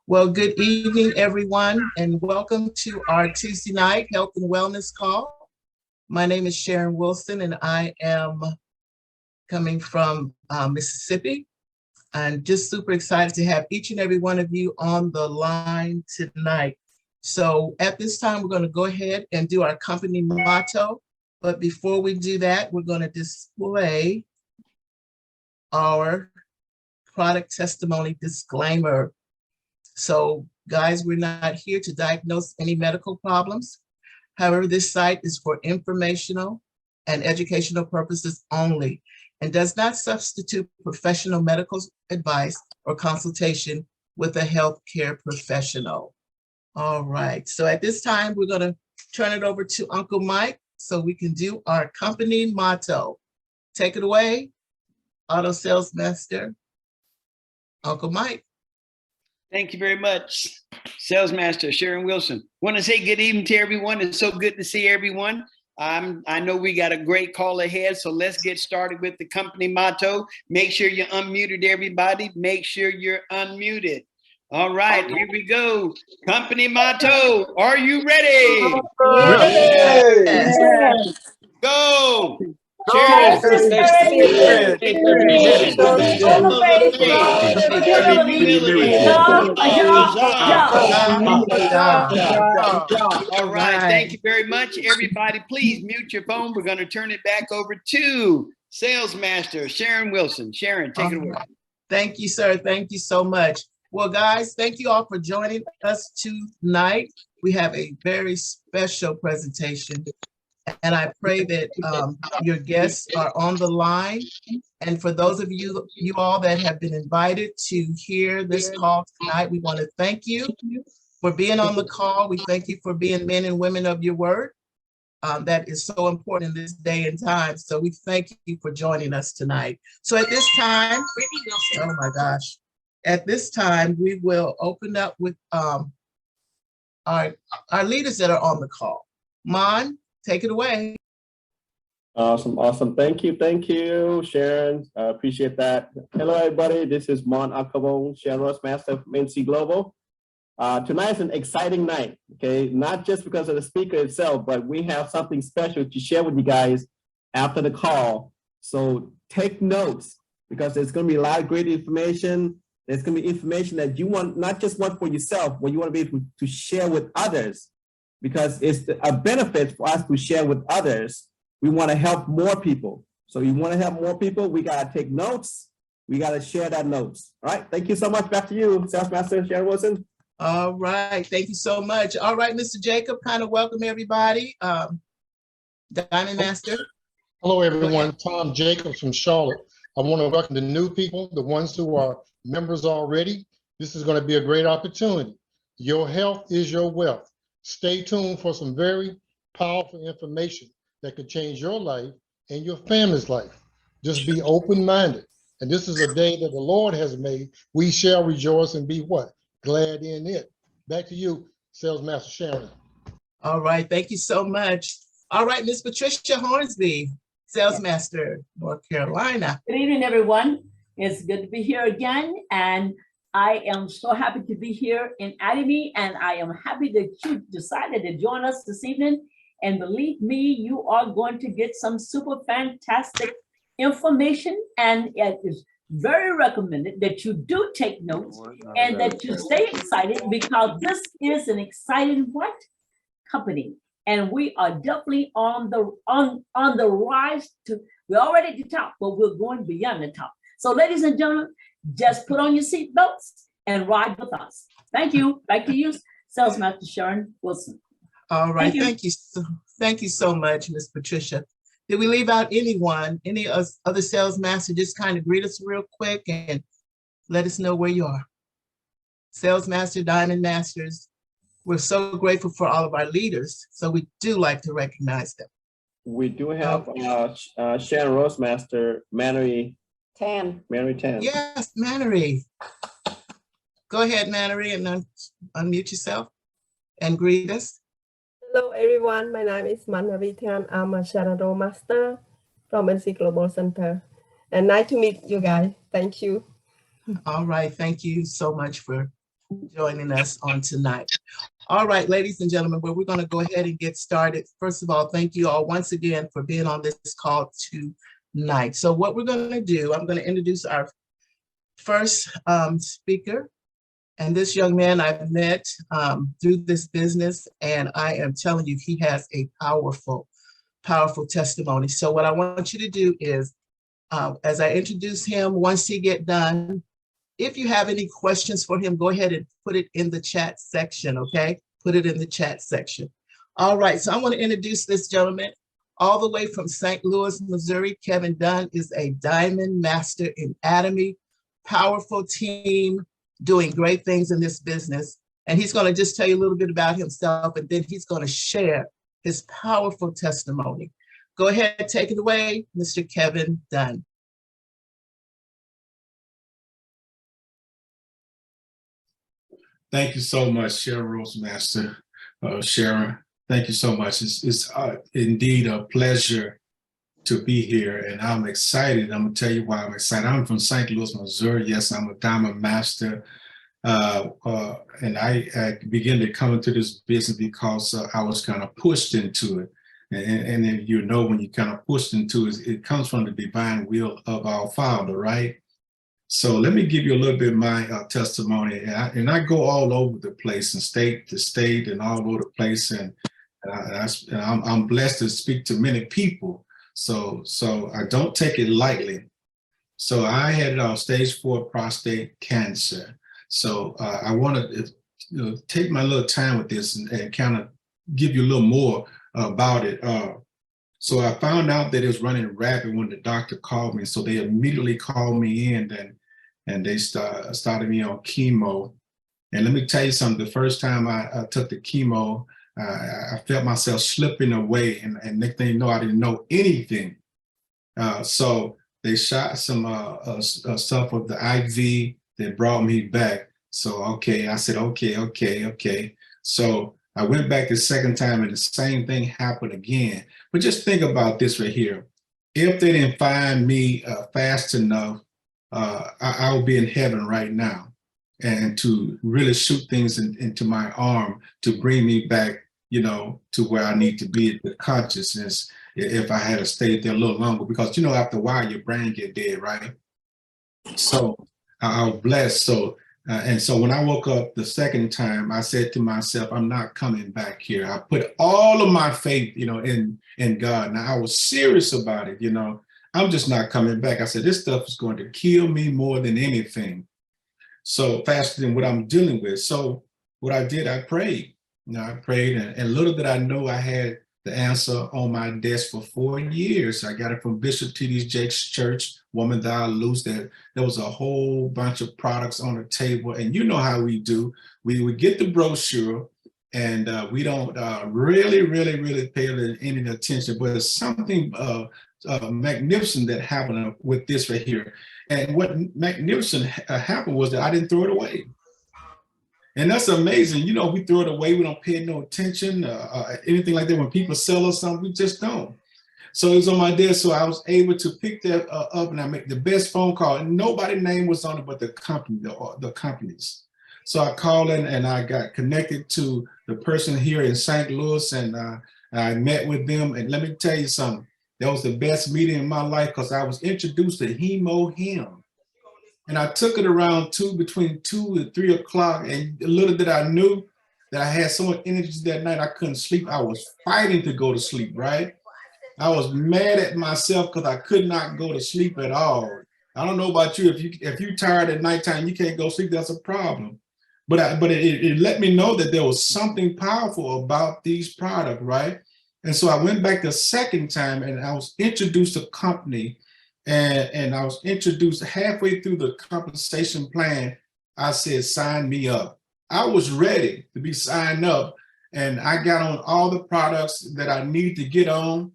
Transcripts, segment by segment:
Well, good evening, everyone, and welcome to our Tuesday night health and wellness call. My name is Sharon Wilson, and I am coming from Mississippi. I'm just super excited to have each and every one of you on the line tonight. So at this time, we're going to go ahead and do our company motto. But before we do that, we're going to display our product testimony disclaimer. So guys, we're not here to diagnose any medical problems. However, this site is for informational and educational purposes only and does not substitute professional medical advice or consultation with a healthcare professional. All right, so at this time, we're going to turn it over to Uncle Mike so we can do our company motto. Take it away, Auto Sales Master, Uncle Mike. Thank you very much, Sales Master Sharon Wilson. Want to say good evening to everyone. It's so good to see everyone. I know we got a great call ahead, so let's get started with the company motto. Make sure you're unmuted, everybody. Make sure you're unmuted. All right, here we go. Company motto. Are you ready? Yes. Go. Cheers. All right, thank you very much, everybody. Please mute your phone. We're going to turn it back over to Sales Master Sharon Wilson. Sharon, take it away. Thank you, sir. Thank you so much. Well, guys, thank you all for joining us tonight. We have a very special presentation, and I pray that your guests are on the line. And for those of you all that have been invited to hear this call tonight, we want to thank you for being on the call. We thank you for being men and women of your word. That is so important in this day and time. So we thank you for joining us tonight. So at this time, oh my gosh. At this time, we will open up with our leaders that are on the call. Mon, take it away. Awesome. Thank you, Sharon. Appreciate that. Hello, everybody. This is Mon Akabong, Sharon Ross Master from NC Global. Tonight is an exciting night, okay? Not just because of the speaker itself, but we have something special to share with you guys after the call. So take notes because there's going to be a lot of great information. There's going to be information that you want, not just want for yourself, but you want to be able to share with others because it's a benefit for us to share with others. We want to help more people. So you want to help more people, we got to take notes. We got to share that notes. All right. Thank you so much. Back to you, Sales Master Sharon Wilson. All right. Thank you so much. All right, Mr. Jacob, kind of welcome everybody. Diamond Master. Hello, everyone. Tom Jacobs from Charlotte. I want to welcome the new people, the ones who are members already. This is going to be a great opportunity. Your health is your wealth. Stay tuned for some very powerful information that could change your life and your family's life. Just be open-minded. And this is a day that the Lord has made. We shall rejoice and be what? Glad in it. Back to you, Sales Master Sharon. All right. Thank you so much. All right, Miss Patricia Hornsby, Sales Master, North Carolina. Good evening, everyone. It's good to be here again. And I am so happy to be here in Atomy. And I am happy that you decided to join us this evening. And believe me, you are going to get some super fantastic information. And it is very recommended that you do take notes and that you stay excited because this is an exciting company. And we are definitely on the rise to, we're already at the top, but we're going beyond the top. So ladies and gentlemen, just put on your seatbelts and ride with us. Thank you. Back to you, Sales Master Sharon Wilson. All right. Thank you so much, Miss Patricia. Did we leave out anyone, any other sales master? Just kind of greet us real quick and let us know where you are. Sales Master, Diamond Masters, we're so grateful for all of our leaders. So we do like to recognize them. We do have Sharon Rose Master, Mary Tan. Yes, Mannery. Go ahead, Mannery, and unmute yourself and greet us. Hello, everyone. My name is Mannery Tan. I'm a Sharon Rose Master from NC Global Center. And nice to meet you guys. Thank you. All right. Thank you so much for joining us on tonight. All right, ladies and gentlemen, well, we're going to go ahead and get started. First of all, thank you all once again for being on this call tonight. So what we're going to do, I'm going to introduce our first speaker. And this young man I've met through this business, and I am telling you, he has a powerful, powerful testimony. So what I want you to do is, as I introduce him, once he get done, if you have any questions for him, go ahead and put it in the chat section, okay? Put it in the chat section. All right, so I want to introduce this gentleman all the way from St. Louis, Missouri. Kevin Dunn is a diamond master in Atomy, powerful team, doing great things in this business. And he's going to just tell you a little bit about himself, and then he's going to share his powerful testimony. Go ahead, take it away, Mr. Kevin Dunn. Thank you so much, Sharon Rosemaster. Sharon, thank you so much. It's indeed a pleasure to be here, and I'm excited. I'm gonna tell you why I'm excited. I'm from St. Louis, Missouri. Yes, I'm a diamond master, and I began to come into this business because I was kind of pushed into it. And then, you know, when you kind of pushed into it, it comes from the divine will of our Father, right? So let me give you a little bit of my testimony, and I go all over the place, and state to state, and all over the place, and I'm blessed to speak to many people. So I don't take it lightly. So I had stage 4 prostate cancer. So I want to take my little time with this and kind of give you a little more about it. So I found out that it was running rapid when the doctor called me. So they immediately called me in, and they started me on chemo. And let me tell you something, the first time I took the chemo, I felt myself slipping away, and next thing you know, I didn't know anything. So they shot some stuff of the IV, they brought me back. So, okay, I said, okay. So I went back the second time, and the same thing happened again. But just think about this right here. If they didn't find me fast enough, I would be in heaven right now, and to really shoot things into my arm to bring me back, you know, to where I need to be, the consciousness, if I had stayed there a little longer, because, you know, after a while, your brain get dead, right? So I was blessed. So, and so when I woke up the second time, I said to myself, I'm not coming back here. I put all of my faith, you know, in God. Now I was serious about it, you know. I'm just not coming back. I said, this stuff is going to kill me more than anything. So faster than what I'm dealing with. So what I did, I prayed. You know, I prayed, and little did I know I had the answer on my desk for 4 years. I got it from Bishop T.D. Jakes' church, Woman Thou Loose. There was a whole bunch of products on the table. And you know how we do. We would get the brochure, and we don't really pay any attention. But it's something magnificent that happened with this right here. And what magnificent happened was that I didn't throw it away. And that's amazing. You know, we throw it away. We don't pay no attention, anything like that. When people sell us something, we just don't. So it was on my desk. So I was able to pick that up, and I made the best phone call. And nobody's name was on it but the company, the companies. So I called in, and I got connected to the person here in St. Louis, and I met with them. And let me tell you something. That was the best meeting in my life, because I was introduced to Hemo. And I took it around between 2 and 3 o'clock. And little did I knew that I had so much energy that night, I couldn't sleep. I was fighting to go to sleep, right? I was mad at myself because I could not go to sleep at all. I don't know about you. If you're tired at nighttime, you can't go to sleep, that's a problem. But it let me know that there was something powerful about these products, right? And so I went back the second time, and I was introduced to a company, and I was introduced halfway through the compensation plan. I said, sign me up. I was ready to be signed up, and I got on all the products that I need to get on.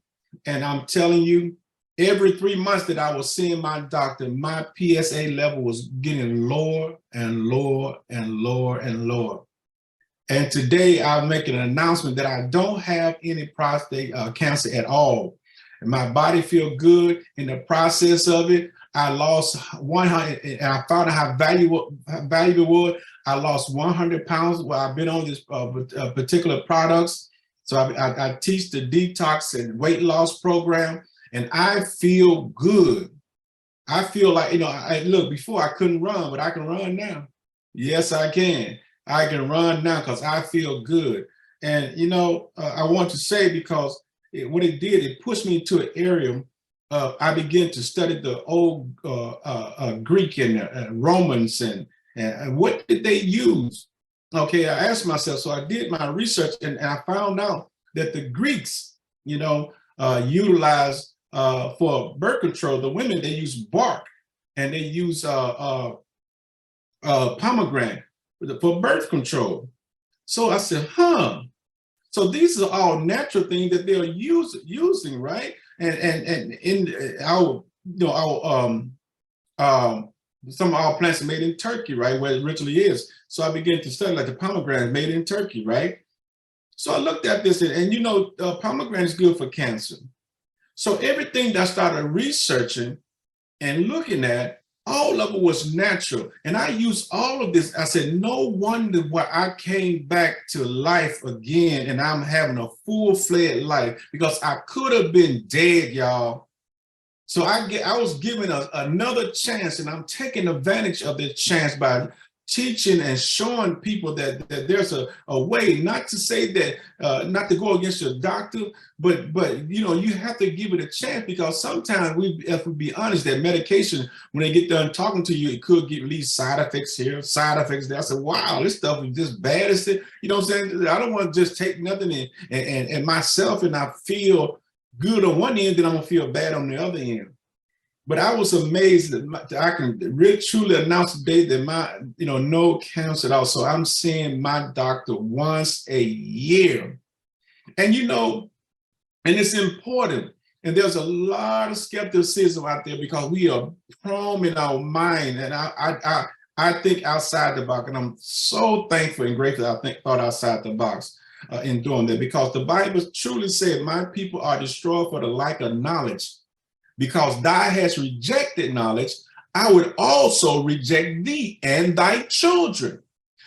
And I'm telling you, every 3 months that I was seeing my doctor, my PSA level was getting lower and lower and lower and lower. And today I'm making an announcement that I don't have any prostate cancer at all. And my body feels good. In the process of it, I lost 100, and I found out how valuable it was. I lost 100 pounds while I've been on this particular products. So I teach the detox and weight loss program, and I feel good. I feel like, look, before I couldn't run, but I can run now. Yes, I can. I can run now because I feel good. And, I want to say, because what it did, it pushed me into an area. I began to study the old Greek and Romans and what did they use? Okay, I asked myself, so I did my research and I found out that the Greeks, utilized for birth control, the women, they use bark and they use pomegranate for birth control. So I said, so these are all natural things that they're using, right? And in our, some of our plants are made in Turkey, right, where it originally is. So I began to study like the pomegranate made in Turkey, right? So I looked at this, and pomegranate is good for cancer. So everything that I started researching and looking at, all of it was natural. And I used all of this. I said, no wonder why I came back to life again, and I'm having a full-fledged life, because I could have been dead, y'all. So I was given another chance, and I'm taking advantage of this chance by teaching and showing people that there's a way, not to say that, not to go against your doctor, but you have to give it a chance, because sometimes if we be honest, that medication, when they get done talking to you, it could give lead side effects here, side effects there. I said, wow, this stuff is just bad as it, what I'm saying? I don't want to just take nothing and myself, and I feel good on one end, then I'm gonna feel bad on the other end. But I was amazed that I can really truly announce today that my, no cancer at all. So I'm seeing my doctor once a year. And and it's important. And there's a lot of skepticism out there because we are prone in our mind. And I think outside the box. And I'm so thankful and grateful I thought outside the box in doing that, because the Bible truly said, my people are destroyed for the lack of knowledge. Because thou hast rejected knowledge, I would also reject thee and thy children.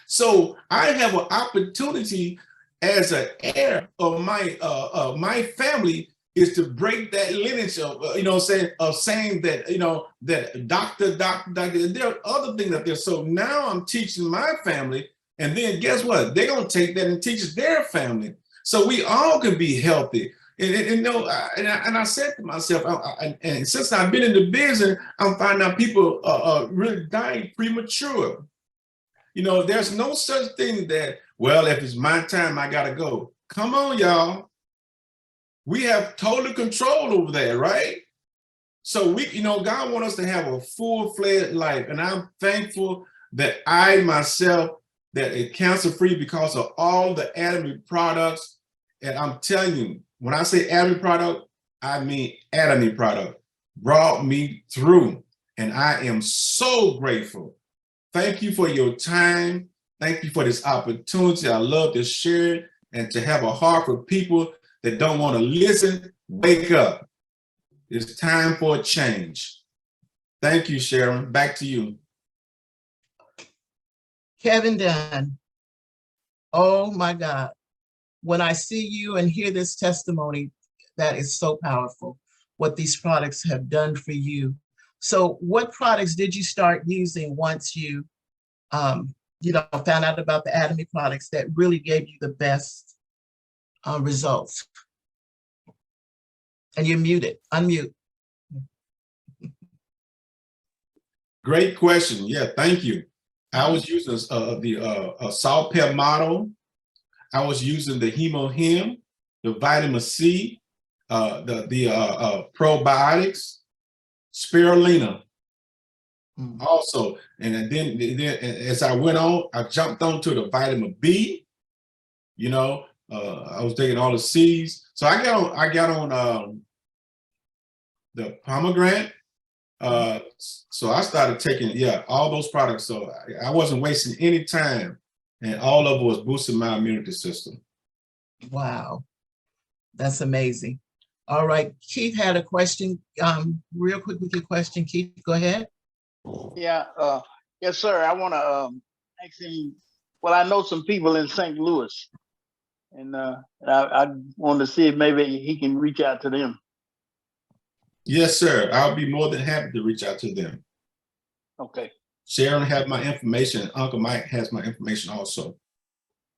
So I have an opportunity as an heir of my family is to break that lineage of, saying that, that doctor. There are other things out there. So now I'm teaching my family, and then guess what? They're going to take that and teach their family. So we all can be healthy. And I said to myself, and since I've been in the business, I'm finding out people are really dying premature. There's no such thing that, well, if it's my time, I gotta go. Come on, y'all. We have total control over that, right? So God wants us to have a full-fledged life, and I'm thankful that I myself that is cancer-free because of all the Atomy products, and I'm telling you. When I say Atomy product, I mean Atomy product brought me through, and I am so grateful. Thank you for your time. Thank you for this opportunity. I love to share it and to have a heart for people that don't want to listen. Wake up. It's time for a change. Thank you, Sharon. Back to you. Kevin Dunn. Oh my God. When I see you and hear this testimony, that is so powerful, what these products have done for you. So what products did you start using once you, found out about the Atomy products that really gave you the best results? And you're muted, unmute. Great question. Yeah, thank you. I was using the Salt Pep model. I was using the Hemo-Hem, the vitamin C, the probiotics, spirulina. Also, and then as I went on, I jumped onto the vitamin B. I was taking all the C's. So I got on the pomegranate. So I started taking all those products. So I wasn't wasting any time. And all of it was boosting my immunity system. Wow. That's amazing. All right. Keith had a question. Real quick with your question, Keith, go ahead. Yeah. Yes, sir. I want to asking, well, I know some people in St. Louis, and I want to see if maybe he can reach out to them. Yes, sir. I'll be more than happy to reach out to them. Okay. Sharon has my information. Uncle Mike has my information also.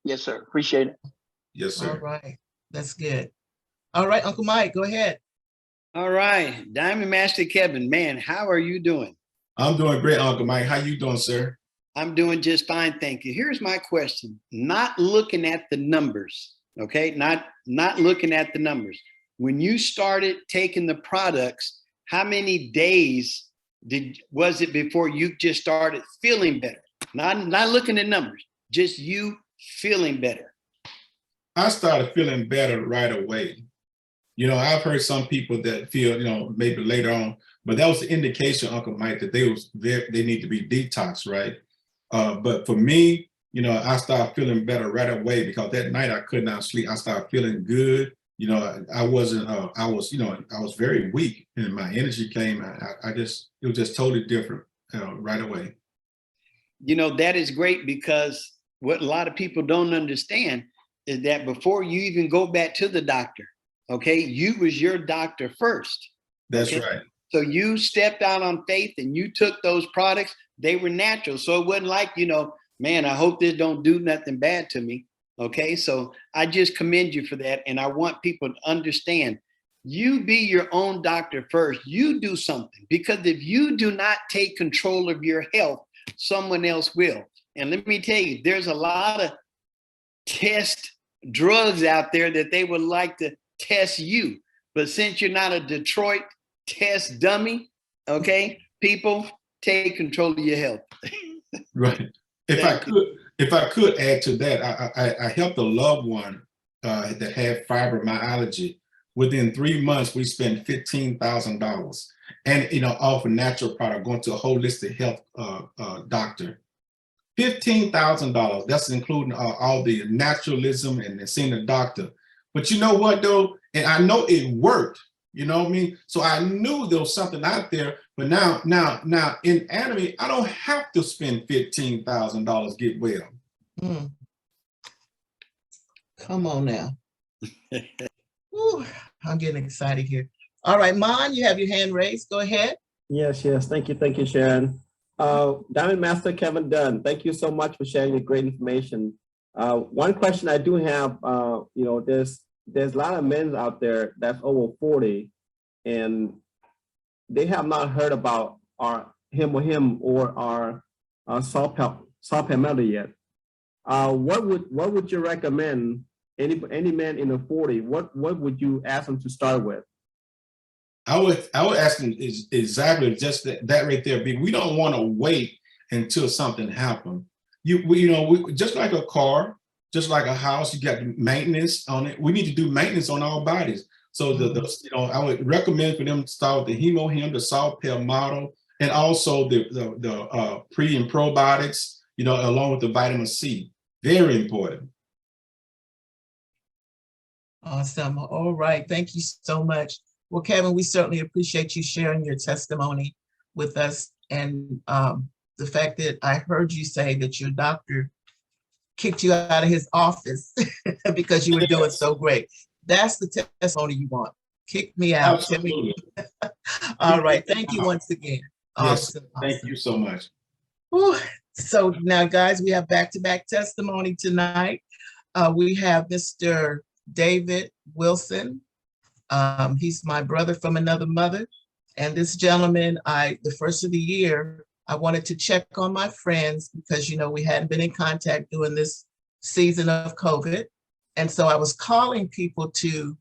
Yes, sir. Appreciate it. Yes, sir. All right. That's good. All right, Uncle Mike, go ahead. All right, Diamond Master Kevin, man, how are you doing? I'm doing great, Uncle Mike. How you doing, sir? I'm doing just fine, thank you. Here's my question. Not looking at the numbers, okay? Not looking at the numbers. When you started taking the products, how many days was it before you just started feeling better? Not looking at numbers, just you feeling better. I started feeling better right away. You know, I've heard some people that feel, you know, maybe later on, but that was the indication, Uncle Mike, that they need to be detoxed, right? But for me, you know, I started feeling better right away because that night I could not sleep. I started feeling good. You know, I was very weak and my energy came. It was just totally different right away. You know, that is great because what a lot of people don't understand is that before you even go back to the doctor, okay, you was your doctor first. That's okay? right. So you stepped out on faith and you took those products. They were natural. So it wasn't like, you know, man, I hope this don't do nothing bad to me. Okay, so I just commend you for that. And I want people to understand, you be your own doctor first. You do something, because if you do not take control of your health, someone else will. And let me tell you, there's a lot of test drugs out there that they would like to test you. But since you're not a Detroit test dummy, okay, people, take control of your health. Right. If I could add to that, I helped a loved one that had fibromyalgia. Within 3 months, we spent $15,000, and you know, off a natural product, going to a holistic health doctor. $15,000. That's including all the naturalism and seeing the doctor. But you know what though? And I know it worked. You know what I mean? So I knew there was something out there. But now in Atomy, I don't have to spend $15,000 get well. Mm. Come on now. Ooh, I'm getting excited here. All right, Mon, you have your hand raised. Go ahead. Yes. Thank you, Sharon. Diamond Master Kevin Dunn, thank you so much for sharing the great information. One question I do have, you know, there's a lot of men out there that's over 40, and they have not heard about him or our saw palmetto yet. What would you recommend any man in the 40? What would you ask them to start with? I would ask them exactly just that right there. We don't want to wait until something happens. Just like a car, just like a house, you got maintenance on it. We need to do maintenance on our bodies. So I would recommend for them to start with the Hemo-Hem, the saw palmetto, and also the pre and probiotics, you know, along with the vitamin C. Very important. Awesome. All right. Thank you so much. Well, Kevin, we certainly appreciate you sharing your testimony with us, and the fact that I heard you say that your doctor kicked you out of his office because you were doing so great. That's the testimony you want. Kick me out. Absolutely. All right. Thank you once again. Yes. Awesome. Thank you so much. Whew. So now, guys, we have back-to-back testimony tonight. We have Mr. David Wilson. He's my brother from another mother. And this gentleman, the first of the year, I wanted to check on my friends because, you know, we hadn't been in contact during this season of COVID. And so I was calling people to,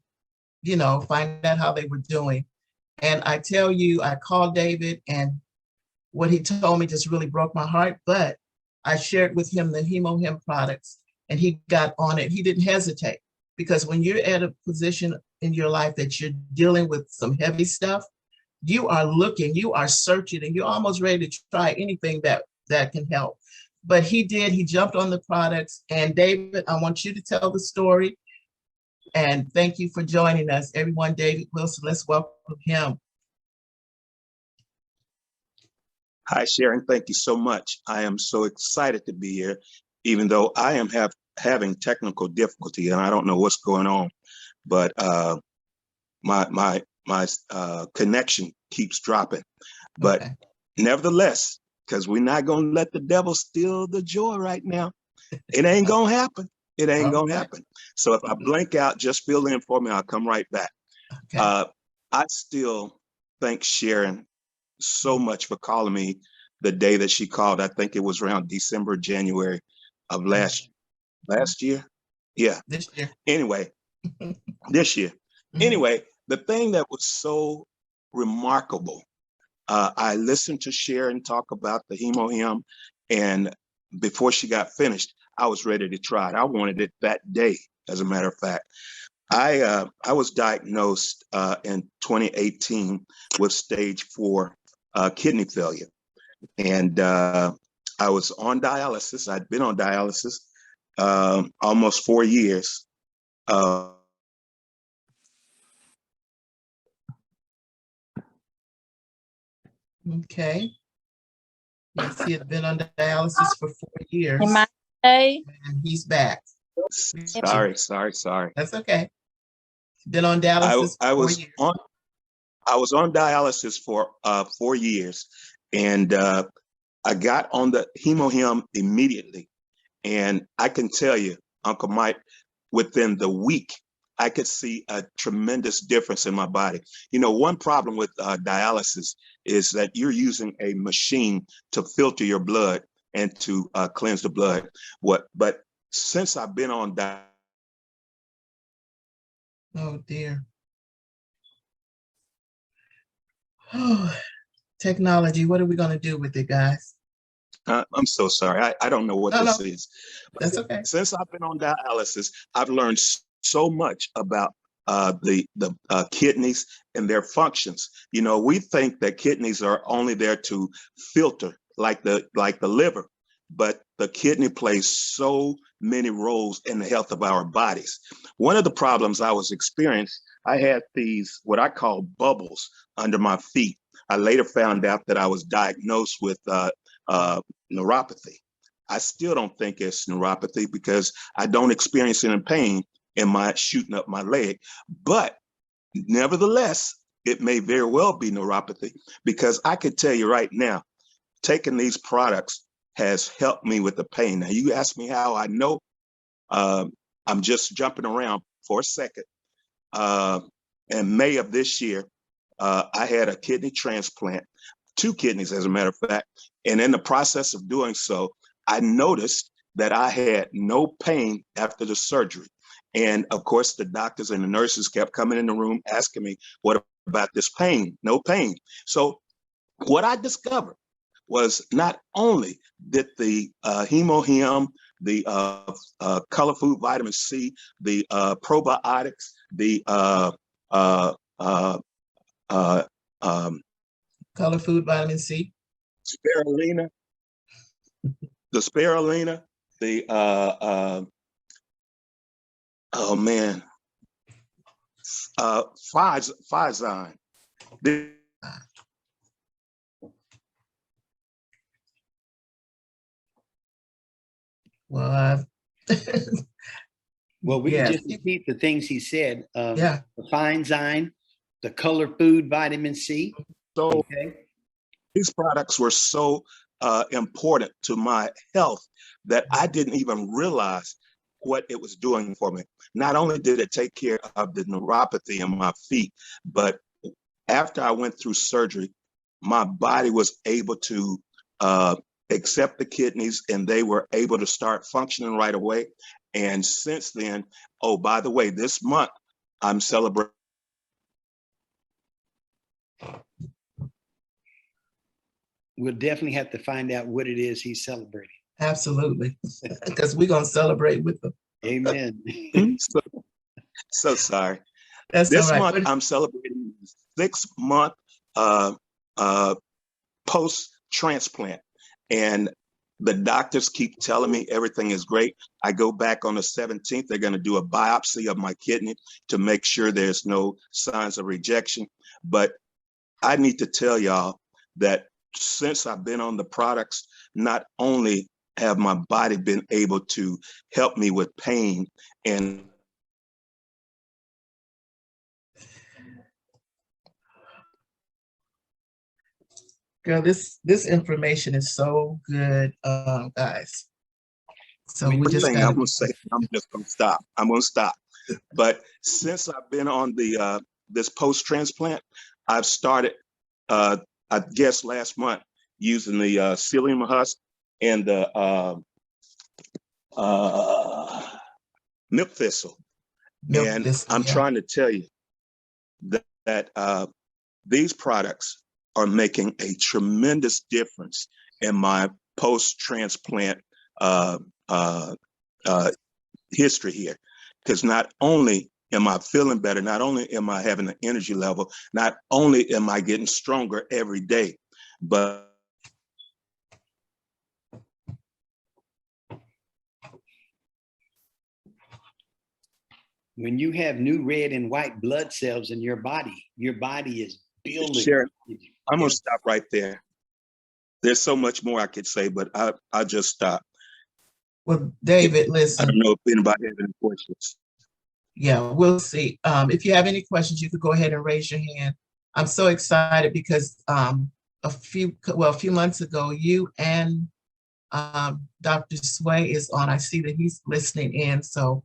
you know, find out how they were doing. And I tell you, I called David, and what he told me just really broke my heart. But I shared with him the Hemo-Hem products, and he got on it. He didn't hesitate, because when you're at a position in your life that you're dealing with some heavy stuff, you are looking, you are searching, and you're almost ready to try anything that can help. But he did, he jumped on the products. And David, I want you to tell the story. And thank you for joining us. Everyone, David Wilson, let's welcome him. Hi, Sharon. Thank you so much. I am so excited to be here, even though I am having technical difficulty and I don't know what's going on. But my connection keeps dropping. But Okay. nevertheless, because we're not going to let the devil steal the joy right now. It ain't going to happen. It ain't going to happen. So if I blank out, just fill in for me. I'll come right back. Okay. I still thank Sharon so much for calling me the day that she called. I think it was around December, January of last year. Yeah. This year. Anyway, this year. Anyway, the thing that was so remarkable, I listened to Sharon talk about the hemohim, and before she got finished, I was ready to try it. I wanted it that day, as a matter of fact. I was diagnosed in 2018 with stage 4 kidney failure, and I was on dialysis. I'd been on dialysis almost 4 years. Okay. Yes, he had been on dialysis for 4 years. Hey. And he's back. Sorry. That's okay. Been on dialysis I for 4 was years. I was on dialysis for 4 years, and I got on the hemohim immediately. And I can tell you, Uncle Mike, within the week, I could see a tremendous difference in my body. You know, one problem with dialysis is that you're using a machine to filter your blood and to cleanse the blood. But since I've been on dialysis, Oh dear. Oh, technology. What are we going to do with it, guys? I'm so sorry. I don't know what this is. That's okay. Since I've been on dialysis, I've learned so much about the kidneys and their functions. You know, we think that kidneys are only there to filter like the liver, but the kidney plays so many roles in the health of our bodies. One of the problems I was experiencing, I had these, what I call bubbles under my feet. I later found out that I was diagnosed with neuropathy. I still don't think it's neuropathy because I don't experience any pain in my shooting up my leg. But nevertheless, it may very well be neuropathy, because I can tell you right now, taking these products has helped me with the pain. Now, you ask me how I know. I'm just jumping around for a second. In May of this year, I had a kidney transplant, 2 kidneys, as a matter of fact. And in the process of doing so, I noticed that I had no pain after the surgery. And of course, the doctors and the nurses kept coming in the room asking me, what about this pain? No pain. So what I discovered was not only did the hemohim, the color food vitamin C, the probiotics, the Color food vitamin C, spirulina, the spirulina, the oh man, Phyzine. Well, Well, we yes. can just repeat the things he said. Yeah. The Phyzine, the color food vitamin C. So Okay. these products were so important to my health that I didn't even realize what it was doing for me. Not only did it take care of the neuropathy in my feet, but after I went through surgery, my body was able to accept the kidneys, and they were able to start functioning right away. And since then, oh, by the way, this month I'm celebrating. We'll definitely have to find out what it is he's celebrating. Absolutely. Because we're going to celebrate with them. Amen. So sorry. That's This all right. month I'm celebrating 6-month post-transplant. And the doctors keep telling me everything is great. I go back on the 17th. They're going to do a biopsy of my kidney to make sure there's no signs of rejection. But I need to tell y'all that since I've been on the products, not only have my body been able to help me with pain and Girl, this information is so good, guys. So we just thing got I'm gonna say, I'm just gonna stop. I'm gonna stop. But since I've been on the this post-transplant, I've started, I guess last month, using the psyllium husk and the milk thistle. And I'm trying to tell you that these products are making a tremendous difference in my post-transplant history here. Because not only am I feeling better, not only am I having an energy level, not only am I getting stronger every day, but when you have new red and white blood cells in your body is building. Sharon, I'm gonna stop right there. There's so much more I could say, but I'll just stop. Well, David, listen. I don't know if anybody has any questions. Yeah, we'll see. If you have any questions, you could go ahead and raise your hand. I'm so excited because a few months ago, you and Dr. Sway is on. I see that he's listening in. So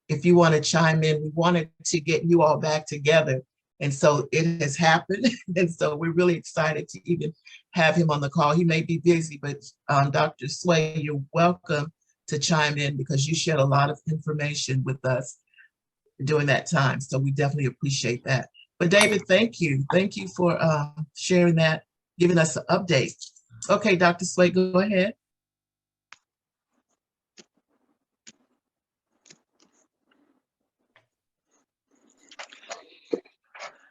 if you want to chime in, we wanted to get you all back together. And so it has happened. And so we're really excited to even have him on the call. He may be busy, but Dr. Sway, you're welcome to chime in because you shared a lot of information with us during that time. So we definitely appreciate that. But David, thank you. Thank you for sharing that, giving us an update. Okay, Dr. Sway, go ahead.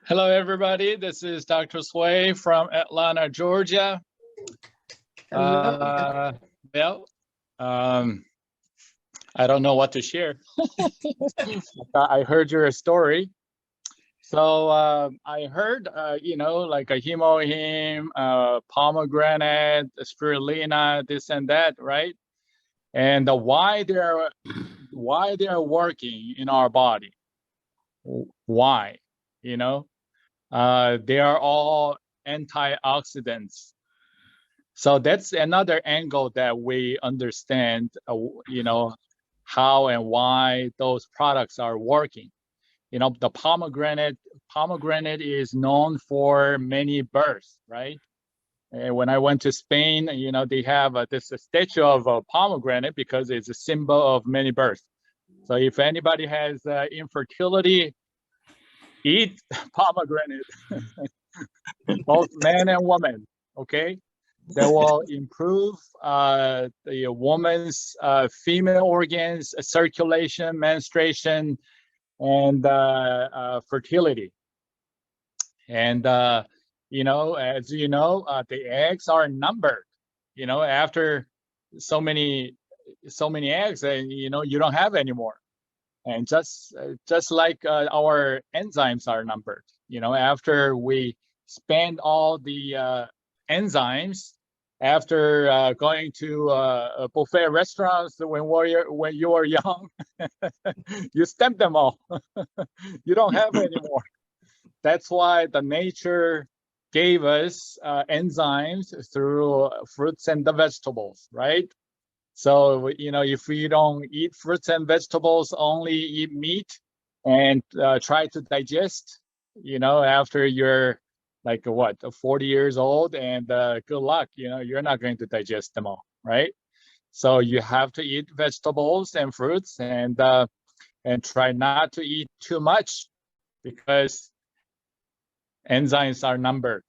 Hello, everybody. This is Dr. Sway from Atlanta, Georgia. I don't know what to share. I heard your story. So I heard, like a hemoheme, pomegranate, spirulina, this and that, right? And why they are working in our body. Why, they are all antioxidants. So that's another angle that we understand, how and why those products are working. The pomegranate is known for many births, right? And when I went to Spain, they have this statue of a pomegranate because it's a symbol of many births. So if anybody has infertility, eat pomegranate, both man and woman, okay? That will improve the woman's female organs, circulation, menstruation, and fertility. And, as you know, the eggs are numbered, after so many eggs, and, you don't have any more. And just like our enzymes are numbered, after we spend all the enzymes, after going to buffet restaurants when you were young, you stamp them all. You don't have any more. That's why the nature gave us enzymes through fruits and the vegetables, right? So, if we don't eat fruits and vegetables, only eat meat and try to digest, after you're like 40 years old, and good luck, you're not going to digest them all, right? So you have to eat vegetables and fruits, and try not to eat too much because enzymes are numbered.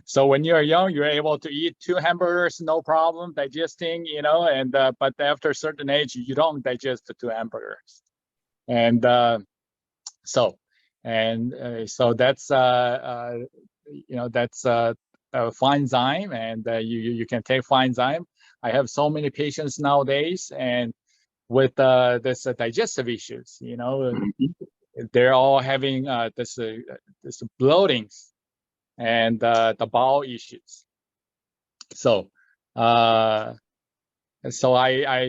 So when you're young, you're able to eat 2 hamburgers, no problem digesting, but after a certain age, you don't digest the 2 hamburgers. And so that's that's a Finezyme, and you can take Finezyme. I have so many patients nowadays, and with this digestive issues, they're all having this bloatings. and the bowel issues. So, I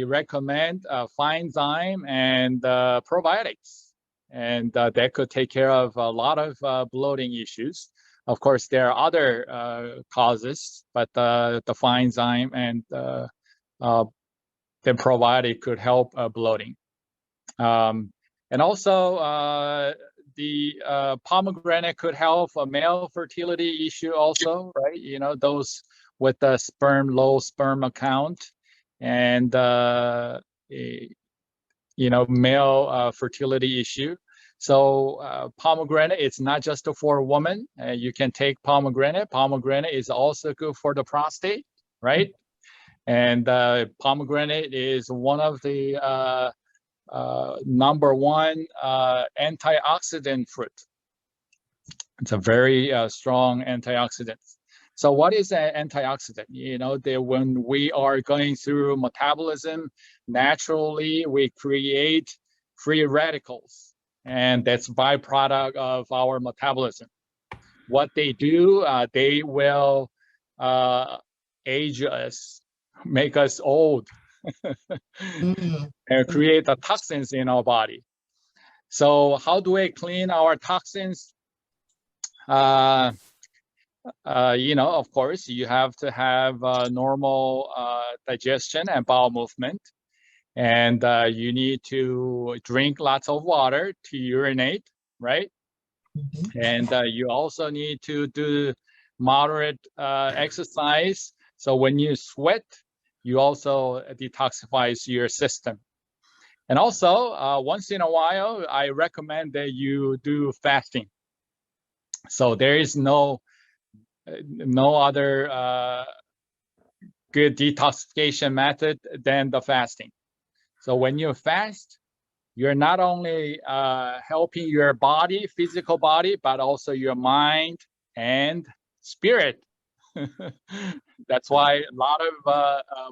recommend Fine-Zyme and probiotics, and that could take care of a lot of bloating issues. Of course, there are other causes, but the Fine-Zyme and the probiotic could help bloating. And also, the pomegranate could help a male fertility issue also, right? You know, those with the low sperm count, and you know, male fertility issue. So pomegranate, it's not just for women. You can take pomegranate. Pomegranate is also good for the prostate, right? And pomegranate is one of the #1 antioxidant fruit. It's a very strong antioxidant. So what is an antioxidant? You know, when we are going through metabolism, naturally we create free radicals, and that's byproduct of our metabolism. What they do, they will age us, make us old, and create the toxins in our body. So how do we clean our toxins? You know, of course, you have to have normal digestion and bowel movement, and you need to drink lots of water to urinate, right? And you also need to do moderate exercise. So when you sweat, you also detoxifies your system. And also, once in a while, I recommend that you do fasting. So there is no other good detoxification method than the fasting. So when you fast, you're not only helping your body, physical body, but also your mind and spirit. That's why a lot of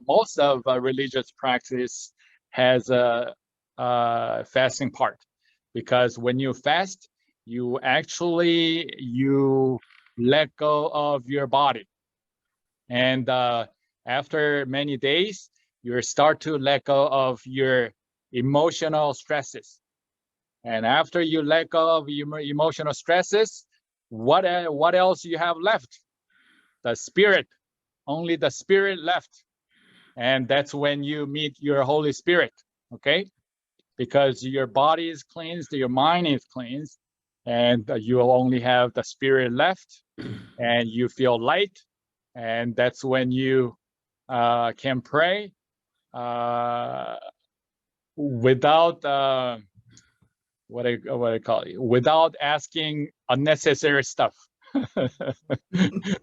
most of religious practice has a fasting part, because when you fast, you actually let go of your body, and after many days, you start to let go of your emotional stresses. And after you let go of your emotional stresses, what else you have left? The spirit, only the spirit left. And that's when you meet your Holy Spirit, okay? Because your body is cleansed, your mind is cleansed, and you only have the spirit left, and you feel light, and that's when you can pray without what I call it, without asking unnecessary stuff.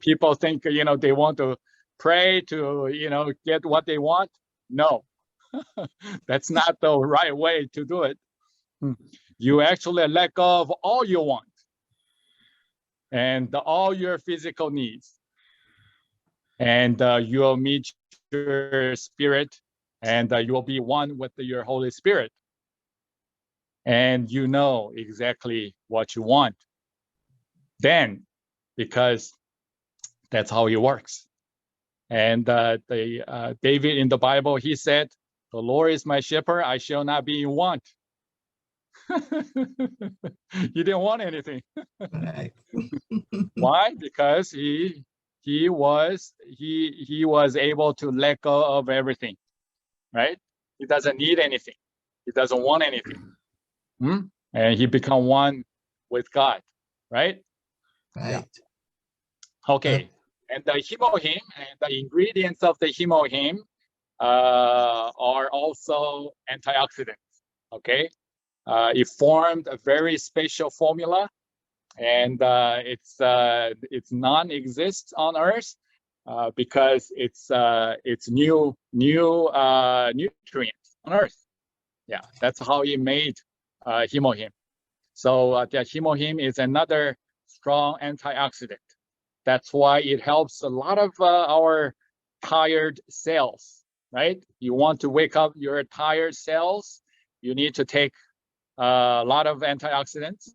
People think, you know, they want to pray to, you know, get what they want. No, that's not the right way to do it. You actually let go of all you want and all your physical needs, and you'll meet your spirit, and you will be one with your Holy Spirit, and you know exactly what you want then, because that's how it works. And David in the Bible, he said, "The Lord is my shepherd, I shall not be in want." He didn't want anything. Right. Why? Because he was able to let go of everything, right? He doesn't need anything. He doesn't want anything. And he become one with God, right? Right. Yeah. Okay. And the hemohim, and the ingredients of the hemohim are also antioxidants, okay? It formed a very special formula, and it's non-exist on Earth because it's new nutrients on Earth. Yeah, that's how he made hemohim. So the hemohim is another strong antioxidant. That's why it helps a lot of our tired cells, right? You want to wake up your tired cells, you need to take a lot of antioxidants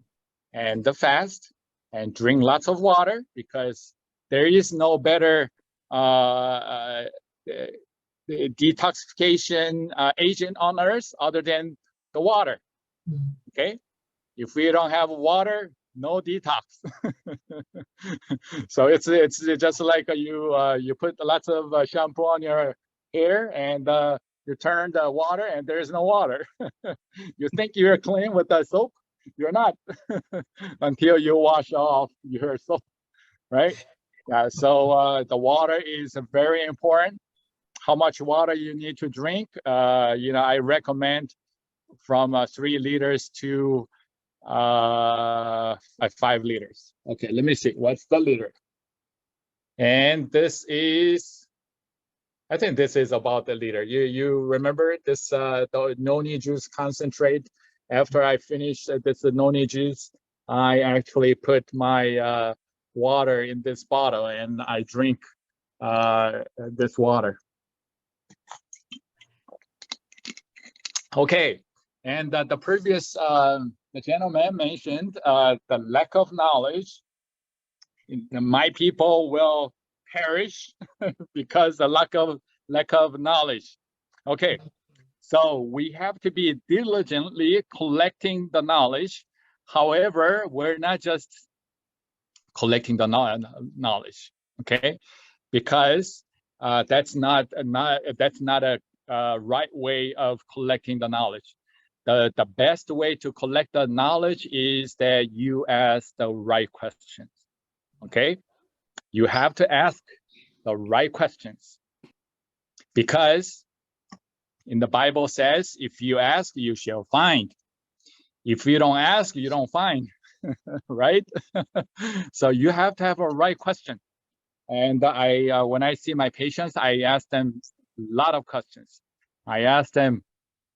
and the fast. and drink lots of water, because there is no better detoxification agent on earth other than the water. Okay, if we don't have water, no detox. So it's just like you put lots of shampoo on your hair, and you turn the water and there's no water. You think you're clean with the soap, you're not until you wash off your soap, right? Yeah, so the water is very important. How much water you need to drink, I recommend from 3 liters to 5 liters. Okay, let me see, what's the liter? And this is, I think this is about the liter. You remember this, the noni juice concentrate? After I finish this noni juice, I actually put my water in this bottle and I drink this water. Okay, and the previous the gentleman mentioned the lack of knowledge. My people will perish because the lack of knowledge. Okay, so we have to be diligently collecting the knowledge. However, we're not just collecting the knowledge, okay? Because that's not a right way of collecting the knowledge. The best way to collect the knowledge is that you ask the right questions, okay? You have to ask the right questions, because in the Bible says, if you ask, you shall find. If you don't ask, you don't find, right? So you have to have a right question. And when I see my patients, I ask them a lot of questions. I ask them,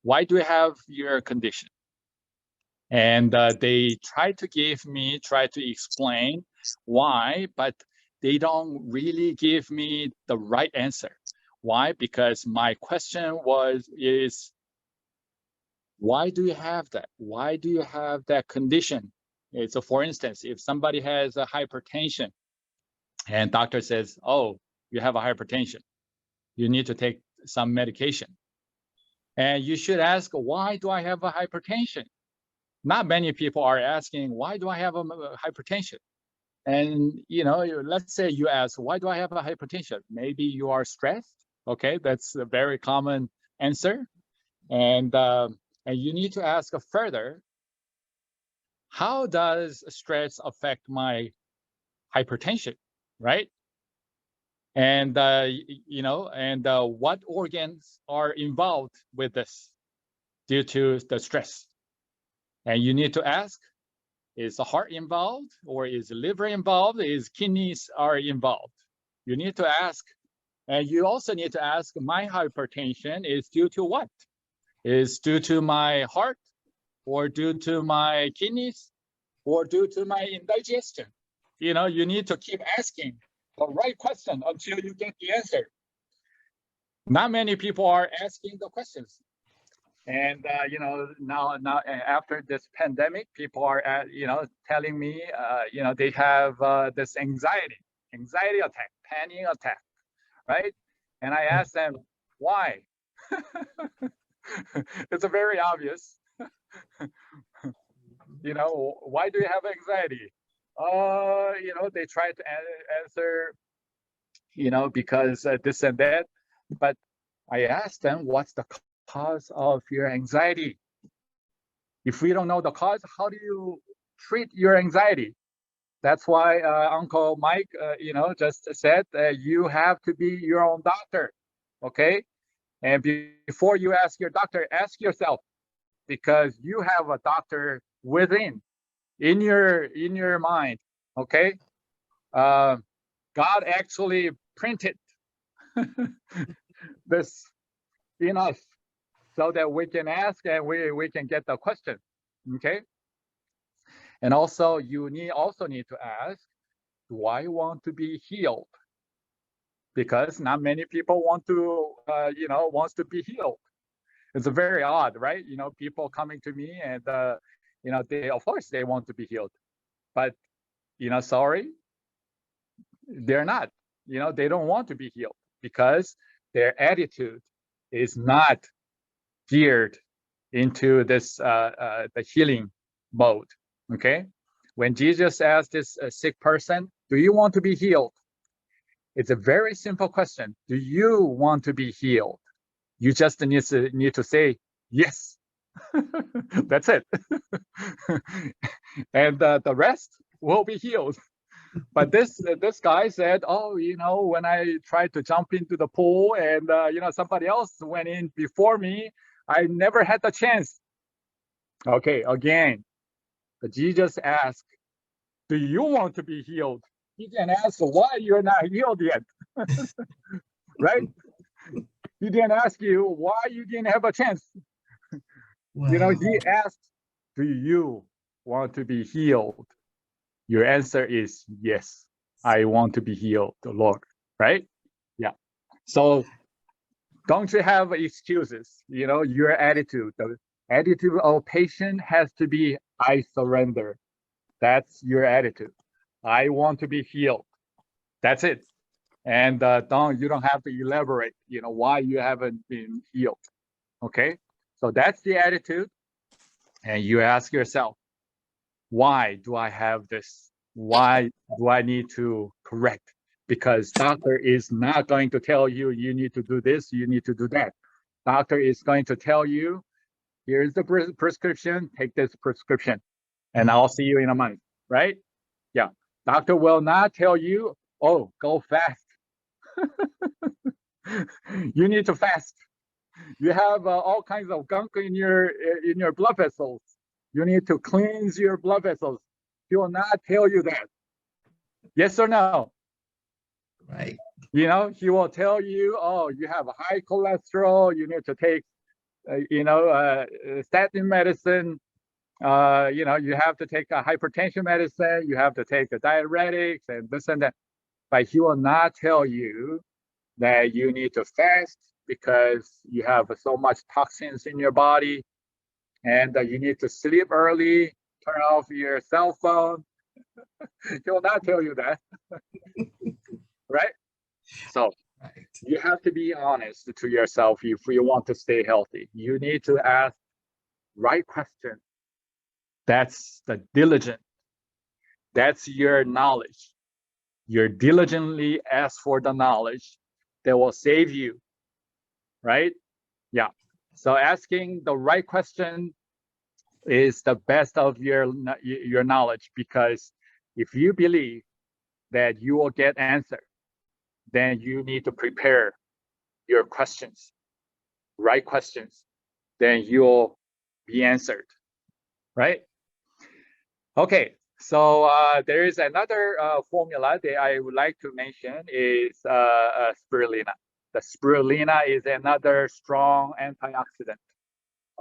why do you have your condition? And they try to explain why, but they don't really give me the right answer. Why? Because my question is, why do you have that? Why do you have that condition? So for instance, if somebody has a hypertension and doctor says, oh, you have a hypertension, you need to take some medication. And you should ask, why do I have a hypertension? Not many people are asking, why do I have a hypertension? And let's say you ask, why do I have a hypertension? Maybe you are stressed. Okay, that's a very common answer. And you need to ask further, how does stress affect my hypertension, right? And what organs are involved with this due to the stress? And you need to ask, is the heart involved, or is the liver involved? Is kidneys are involved? You need to ask. And you also need to ask, my hypertension is due to what? Is due to my heart, or due to my kidneys, or due to my indigestion? You need to keep asking the right question until you get the answer. Not many people are asking the questions. And now after this pandemic, people are telling me they have this anxiety attack, panic attack, right? And I ask them, why? It's a very obvious. Why do you have anxiety? They try to answer, because this and that. But I asked them, what's the cause of your anxiety? If we don't know the cause, how do you treat your anxiety? That's why Uncle Mike, just said you have to be your own doctor, okay? And before you ask your doctor, ask yourself, because you have a doctor within, in your mind, okay? God actually printed this in us so that we can ask and we can get the question, okay? And also you also need to ask, do I want to be healed? Because not many people wants to be healed. It's very odd, right? People coming to me and they, of course, they want to be healed, but sorry, they're not. They don't want to be healed because their attitude is not geared into this the healing mode. Okay, when Jesus asked this sick person, "Do you want to be healed?" It's a very simple question. Do you want to be healed? You just need to say yes. That's it. And the rest will be healed. But this guy said, "Oh, when I tried to jump into the pool and somebody else went in before me, I never had the chance." Okay, again, Jesus asked, "Do you want to be healed?" He didn't ask why you're not healed yet, right? He didn't ask you why you didn't have a chance. Wow. He asked, "Do you want to be healed?" Your answer is yes. I want to be healed, Lord, right? Yeah. So don't you have excuses? Your attitude, the attitude of patient has to be, I surrender. That's your attitude. I want to be healed. That's it. And you don't have to elaborate, why you haven't been healed. Okay. So that's the attitude. And you ask yourself, why do I have this? Why do I need to correct? Because doctor is not going to tell you, you need to do this, you need to do that. Doctor is going to tell you, here's the prescription, take this prescription, and I'll see you in a month, right? Yeah. Doctor will not tell you, oh, go fast. You need to fast. You have all kinds of gunk in your blood vessels. You need to cleanse your blood vessels. He will not tell you that. Yes or no? Right. He will tell you, oh, you have high cholesterol. You need to take, statin medicine. You have to take a hypertension medicine. You have to take a diuretics and this and that. But he will not tell you that you need to fast because you have so much toxins in your body, and you need to sleep early, turn off your cell phone. He will not tell you that. Right? So you have to be honest to yourself if you want to stay healthy. You need to ask right question. That's the diligent. That's your knowledge. You diligently ask for the knowledge that will save you. Right? Yeah. So asking the right question is the best of your knowledge, because if you believe that you will get answer, then you need to prepare your questions, right questions, then you'll be answered, right? Okay, so there is another formula that I would like to mention is spirulina. The spirulina is another strong antioxidant,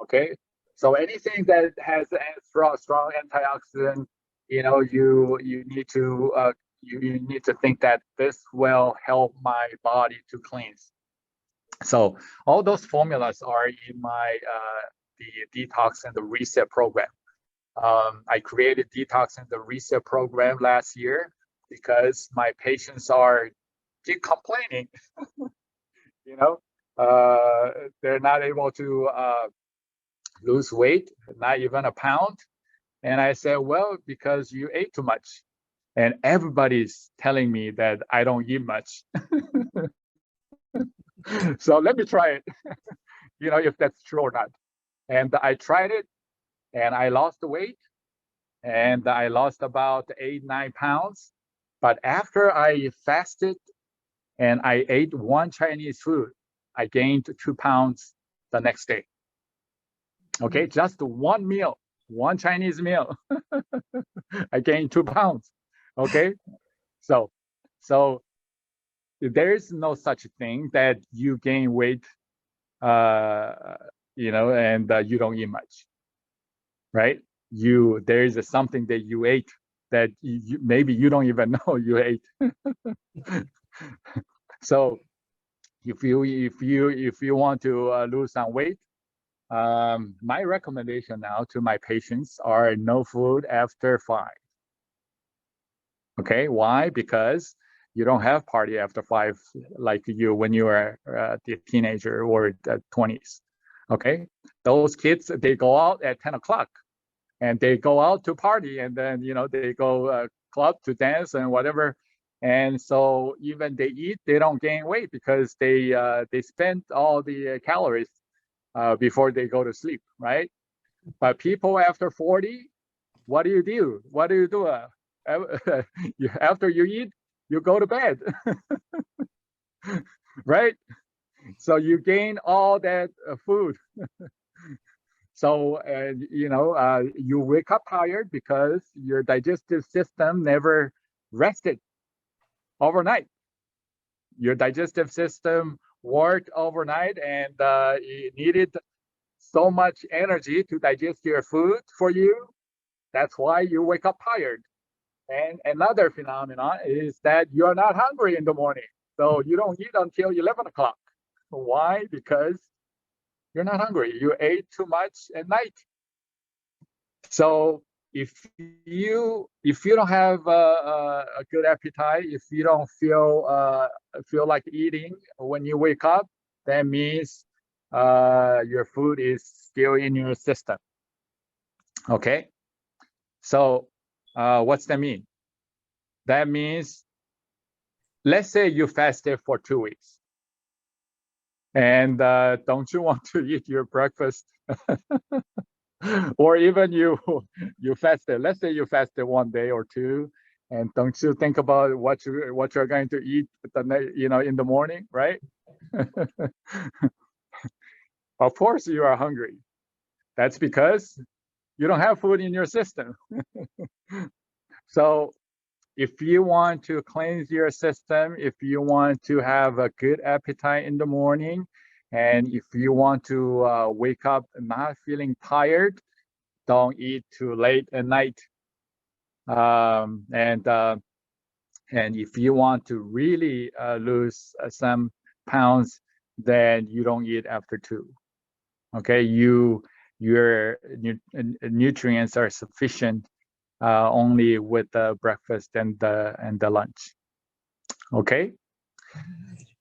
okay? So anything that has a strong antioxidant, you need to you need to think that this will help my body to cleanse. So all those formulas are in my the detox and the reset program. I created detox and the reset program last year because my patients keep complaining. They're not able to lose weight, not even a pound. And I said, well, because you ate too much. And everybody's telling me that I don't eat much. So let me try it, if that's true or not. And I tried it and I lost the weight, and I lost about 8-9 pounds. But after I fasted and I ate one Chinese food, I gained 2 pounds the next day. Okay, just one meal, one Chinese meal, I gained 2 pounds. Okay, so there is no such thing that you gain weight, and you don't eat much, right? There is something that you ate that maybe you don't even know you ate. So if you want to lose some weight, my recommendation now to my patients are no food after 5. Okay, why? Because you don't have party after 5 like you when you were a teenager or the 20s. Okay, those kids, they go out at 10 o'clock and they go out to party, and then they go club to dance and whatever. And so even they eat, they don't gain weight because they spend all the calories before they go to sleep, right? But people after 40, what do you do? What do you do? After you eat, you go to bed, right? So you gain all that food. So, you wake up tired because your digestive system never rested overnight. Your digestive system worked overnight, and it needed so much energy to digest your food for you. That's why you wake up tired. And another phenomenon is that you're not hungry in the morning. So you don't eat until 11 o'clock. Why? Because you're not hungry. You ate too much at night. So if you don't have a good appetite, if you don't feel like eating when you wake up, that means your food is still in your system. Okay. So what's that mean? That means, let's say you fasted for 2 weeks, and don't you want to eat your breakfast? Or even you fasted. Let's say you fasted 1 day or 2, and don't you think about what you're going to eat in the morning, right? Of course you are hungry. That's because you don't have food in your system. So if you want to cleanse your system, if you want to have a good appetite in the morning, and if you want to wake up not feeling tired, don't eat too late at night. And if you want to really lose some pounds, then you don't eat after 2. Okay, your nutrients are sufficient only with the breakfast and the lunch. Okay.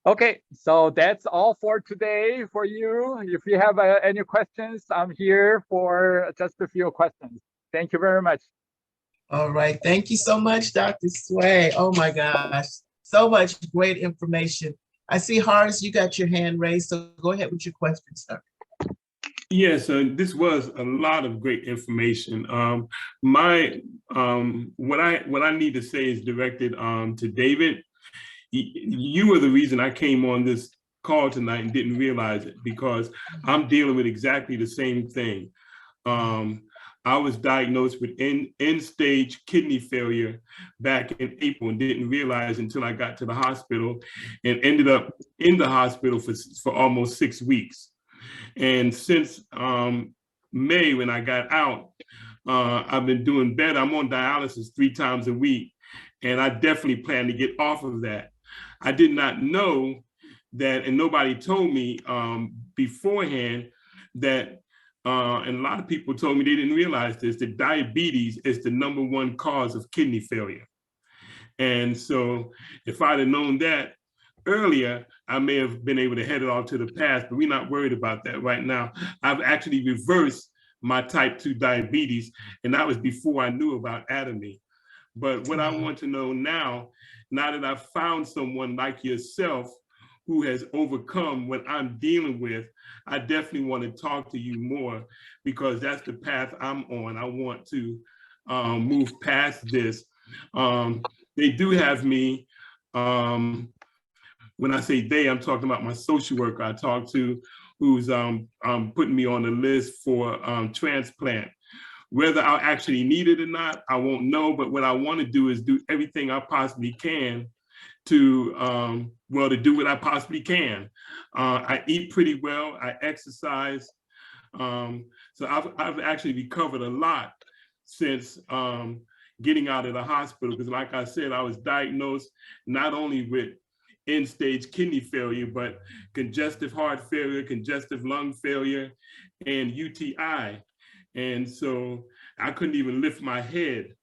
Okay, so that's all for today for you. If you have any questions, I'm here for just a few questions. Thank you very much. All right. Thank you so much, Dr. Sway. Oh my gosh. So much great information. I see Horace, you got your hand raised, so go ahead with your question, sir. Yes, this was a lot of great information. What I need to say is directed to David. You were the reason I came on this call tonight and didn't realize it, because I'm dealing with exactly the same thing. I was diagnosed with end-stage kidney failure back in April and didn't realize until I got to the hospital, and ended up in the hospital for almost 6 weeks. And since May, when I got out, I've been doing better. I'm on dialysis 3 times a week, and I definitely plan to get off of that. I did not know that, and nobody told me beforehand that, and a lot of people told me they didn't realize this, that diabetes is the #1 cause of kidney failure. And so if I'd have known that earlier, I may have been able to head it off to the past, but we're not worried about that right now. I've actually reversed my type 2 diabetes, and that was before I knew about Atomy. But what I want to know now that I've found someone like yourself who has overcome what I'm dealing with, I definitely want to talk to you more, because that's the path I'm on. I want to move past this. They do have me, when I say they, I'm talking about my social worker I talked to, who's putting me on the list for transplant. Whether I'll actually need it or not, I won't know. But what I want to do is do everything I possibly can to do what I possibly can. I eat pretty well. I exercise. So I've actually recovered a lot since getting out of the hospital. Because like I said, I was diagnosed not only with end-stage kidney failure, but congestive heart failure, congestive lung failure, and UTI. And so I couldn't even lift my head.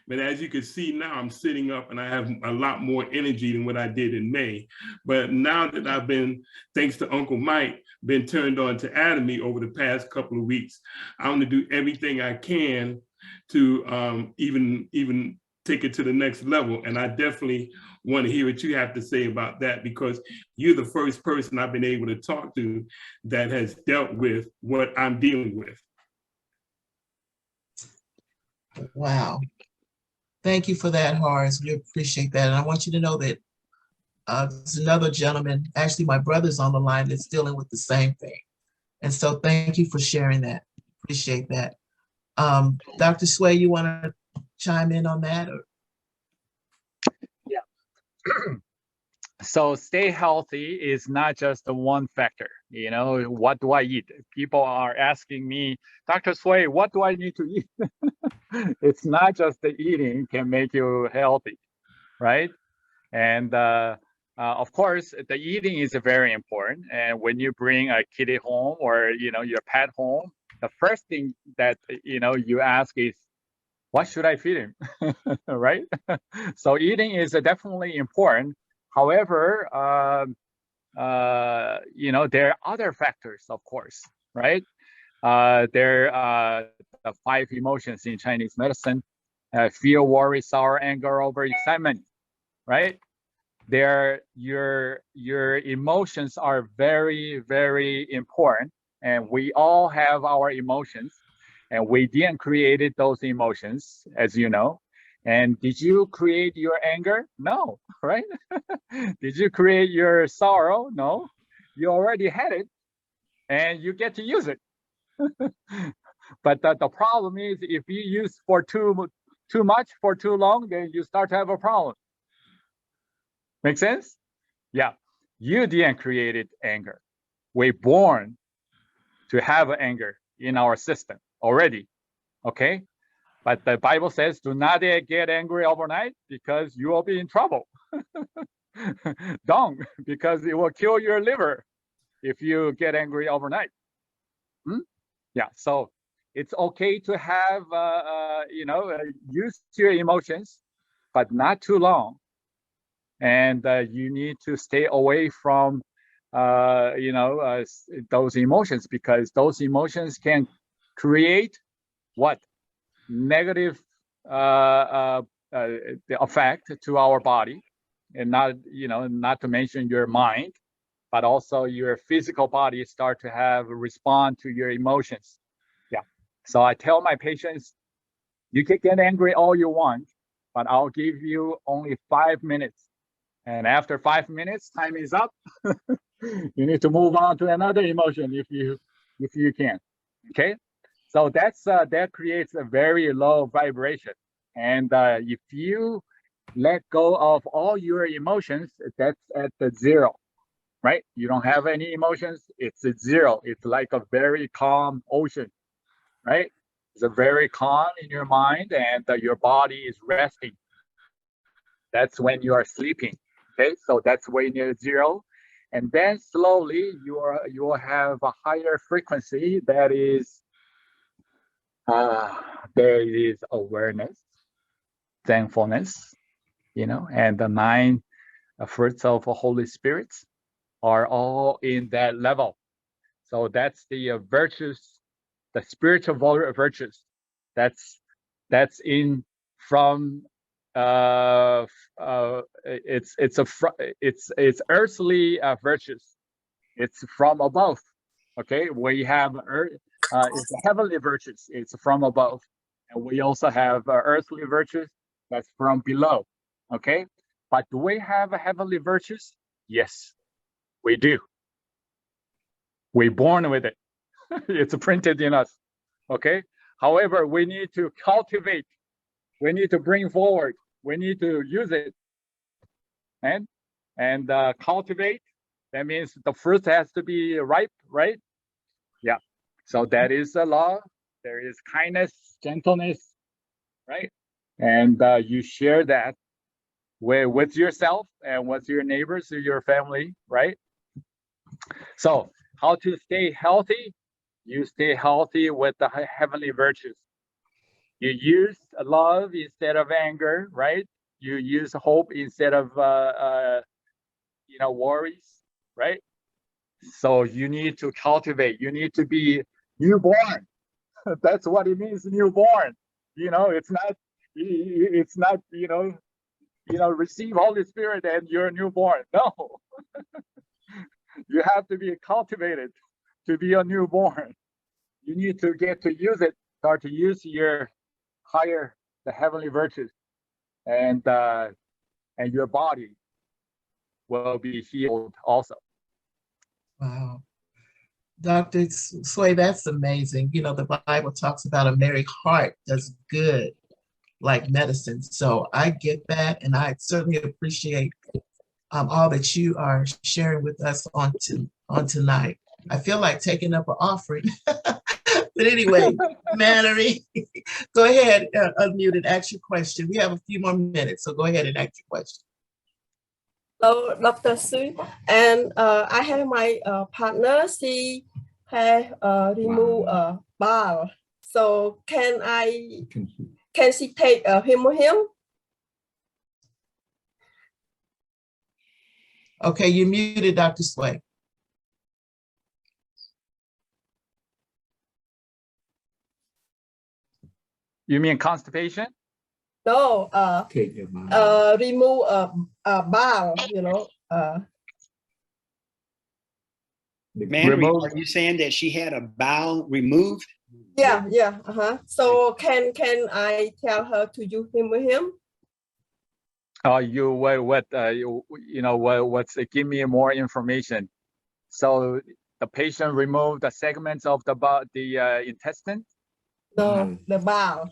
But as you can see now, I'm sitting up and I have a lot more energy than what I did in May. But now that I've been, thanks to Uncle Mike, been turned on to Atomy over the past couple of weeks, I'm gonna do everything I can to even take it to the next level. And I definitely want to hear what you have to say about that, because you're the first person I've been able to talk to that has dealt with what I'm dealing with. Wow. Thank you for that, Horace. We appreciate that. And I want you to know that there's another gentleman, actually my brother's on the line, that's dealing with the same thing. And so thank you for sharing that. Appreciate that. Dr. Sway, you want to chime in on that? Or? Yeah. So stay healthy is not just the one factor. You know, what do I eat? People are asking me, Dr. Sway, what do I need to eat? It's not just the eating can make you healthy, right? And of course, the eating is very important. And when you bring a kitty home or your pet home, the first thing that you ask is, what should I feed him, right? So eating is definitely important. However, there are other factors, of course, right? There are the 5 emotions in Chinese medicine: fear, worry, sorrow, anger, over excitement, right? Your emotions are very, very important, and we all have our emotions, and we didn't create those emotions, as you know. And did you create your anger? No, right? Did you create your sorrow? No, you already had it, and you get to use it. But the problem is, if you use for too much for too long, then you start to have a problem. Make sense? Yeah, you didn't create anger. We're born to have anger in our system already, okay? But the Bible says, do not get angry overnight, because you will be in trouble. Don't, because it will kill your liver if you get angry overnight. Yeah, so it's okay to have, use your emotions, but not too long. And you need to stay away from, those emotions, because those emotions can create what? Negative effect to our body, and not to mention your mind, but also your physical body start to respond to your emotions. Yeah. So I tell my patients, you can get angry all you want, but I'll give you only 5 minutes. And after 5 minutes, time is up. You need to move on to another emotion if you can. Okay. So that creates a very low vibration. And if you let go of all your emotions, that's at the 0, right? You don't have any emotions, it's at 0. It's like a very calm ocean, right? It's a very calm in your mind, and your body is resting. That's when you are sleeping. Okay, so that's when you're 0. And then slowly you will have a higher frequency that is there is awareness, thankfulness, and the 9 fruits of the Holy Spirit are all in that level. So that's the virtues, the spiritual virtues. That's in from it's earthly virtues. It's from above. Okay, we have it's heavenly virtues. It's from above, and we also have earthly virtues. That's from below. Okay, but do we have heavenly virtues? Yes, we do. We're born with it. It's printed in us. Okay. However, we need to cultivate. We need to bring forward. We need to use it. And cultivate. That means the fruit has to be ripe, right? Yeah. So that is the law. There is kindness, gentleness, right? And you share that with yourself and with your neighbors or your family, right? So how to stay healthy? You stay healthy with the heavenly virtues. You use love instead of anger, right? You use hope instead of worries, right? So you need to cultivate. You need to be newborn. That's what it means, newborn. It's not. It's not. Receive Holy Spirit and you're newborn. No, you have to be cultivated to be a newborn. You need to get to use it. Start to use the heavenly virtues, and your body will be healed also. Wow. Dr. Sway, that's amazing. The Bible talks about a merry heart does good like medicine. So I get that, and I certainly appreciate all that you are sharing with us on tonight. I feel like taking up an offering. But anyway, Mannery, go ahead, unmute and ask your question. We have a few more minutes, so go ahead and ask your question. Hello, Dr. Sue. And I have my partner. She has removed a bowel. So can she take him? Okay, you're muted, Dr. Sway. You mean constipation? No, remove a bowel, Mannery, are you saying that she had a bowel removed? Yeah. So can I tell her to use him? Give me more information. So the patient removed the segments of the intestine? No, the bowel.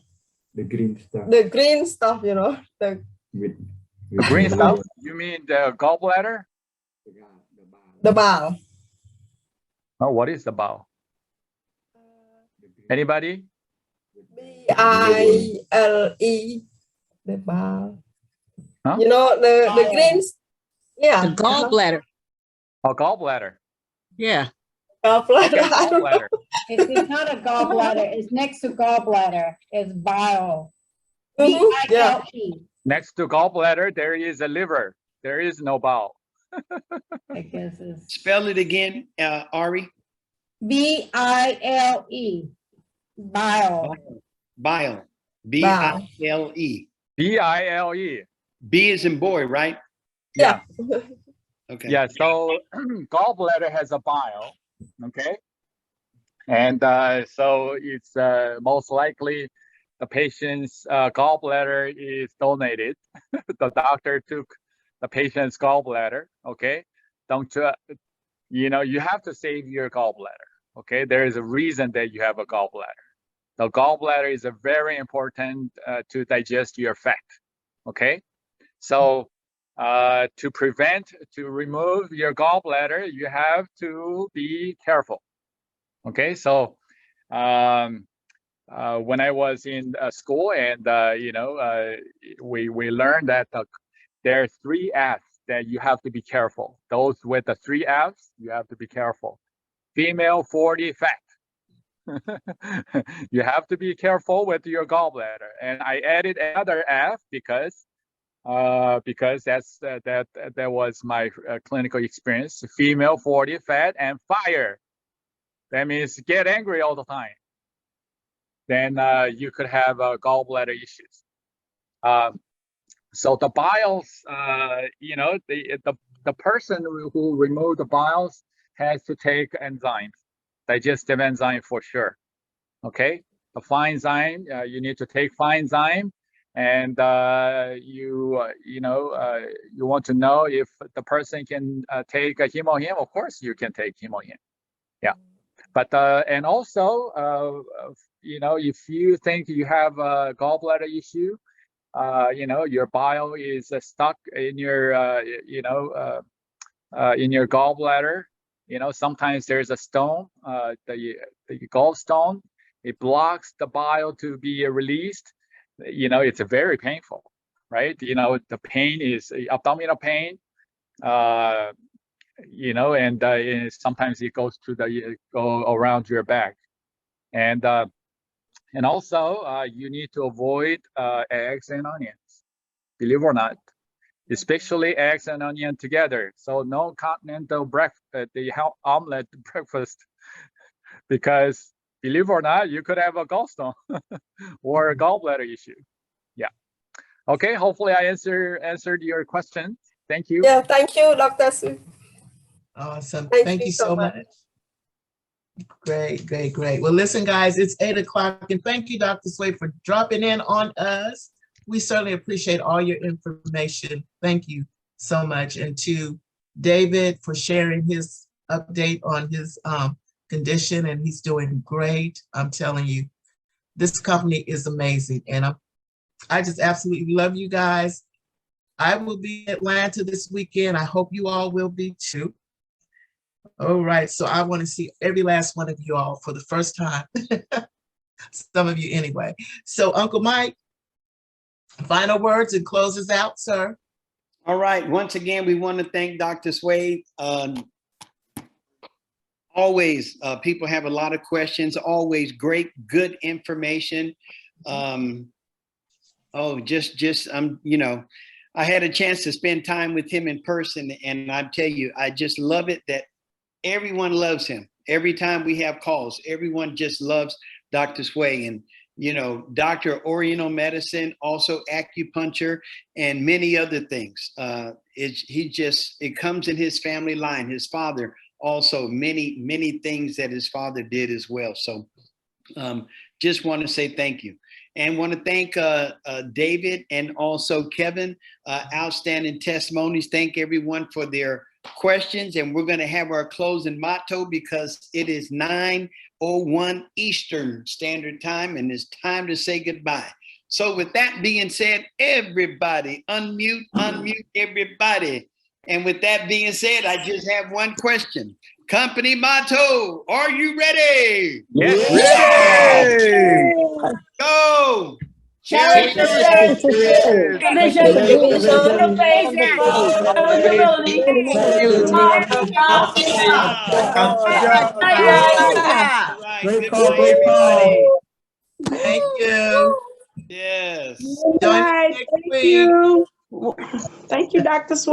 The green stuff. The green stuff, The green stuff? You mean the gallbladder? The bowel. Oh, what is the bowel? Anybody? B-I-L-E. The bowel. Huh? The greens. Yeah. The gallbladder. Oh, gallbladder. Yeah. Gallbladder. Okay, gallbladder. It's not a gallbladder. It's next to gallbladder. It's bile. Yeah. Next to gallbladder, there is a liver. There is no bowel. I guess it's Spell it again, Ari. B-I-L-E. Bile. Bile. B-I-L-E. B-I-L-E. B is in boy, right? Yeah. Okay. Yeah, so gallbladder has a bile, okay? And so it's most likely the patient's gallbladder is donated. The doctor took the patient's gallbladder, okay? You have to save your gallbladder, okay? There is a reason that you have a gallbladder. The gallbladder is very important to digest your fat, okay? So to remove your gallbladder, you have to be careful, okay? So when I was in school, and we learned that there are 3 F's that you have to be careful. Those with the 3 F's, you have to be careful. Female 40 fat. You have to be careful with your gallbladder. And I added another F because that was my clinical experience. Female 40 fat and fire. That means get angry all the time. Then you could have gallbladder issues. So the biles, the person who removed the biles has to take enzymes, digestive enzyme for sure. Okay, the fine enzyme, you need to take fine enzyme, and you want to know if the person can take a hemohim. Of course, you can take hemohim. Yeah, but and also, if you think you have a gallbladder issue, your bile is stuck in your, in your gallbladder. Sometimes there's a stone, the gallstone. It blocks the bile to be released. It's very painful, right? The pain is abdominal pain. And sometimes it goes go around your back, and And also, you need to avoid eggs and onions, believe it or not, especially eggs and onion together. So no continental breakfast, the omelet breakfast, because believe it or not, you could have a gallstone or a gallbladder issue. Yeah. Okay. Hopefully, I answered your question. Thank you. Yeah, thank you, Dr. Su. Awesome. Thank Thank you you so so much. much. Great, great, great. Well, listen, guys, it's 8 o'clock, and thank you, Dr. Sway, for dropping in on us. We certainly appreciate all your information. Thank you so much. And to David for sharing his update on his condition, and he's doing great. I'm telling you, this company is amazing, and I just absolutely love you guys. I will be in Atlanta this weekend. I hope you all will be too. All right, so I want to see every last one of you all for the first time. Some of you anyway. So Uncle Mike, final words and close us out, sir. All right. Once again, we want to thank Dr. Sway. Always, people have a lot of questions. Always great, good information. You know, I had a chance to spend time with him in person, and I tell you, I just love it that everyone loves him. Every time we have calls, everyone just loves Dr. Sway. And, you know, Dr. Oriental Medicine, also acupuncture, and many other things. It comes in his family line. His father also, many things that his father did as well. So just want to say thank you. And want to thank David and also Kevin, outstanding testimonies. Thank everyone for their questions. And we're going to have our closing motto because it is 9:01 Eastern Standard Time, and it's time to say goodbye. So with that being said, everybody unmute everybody. And with that being said, I just have one question. Company motto, are you ready? Yes. Ready! Go! Cherish the faith, vision, accountability, Great call, great call. Thank you. Yes. Join us next week. Thank you, Dr. Sway.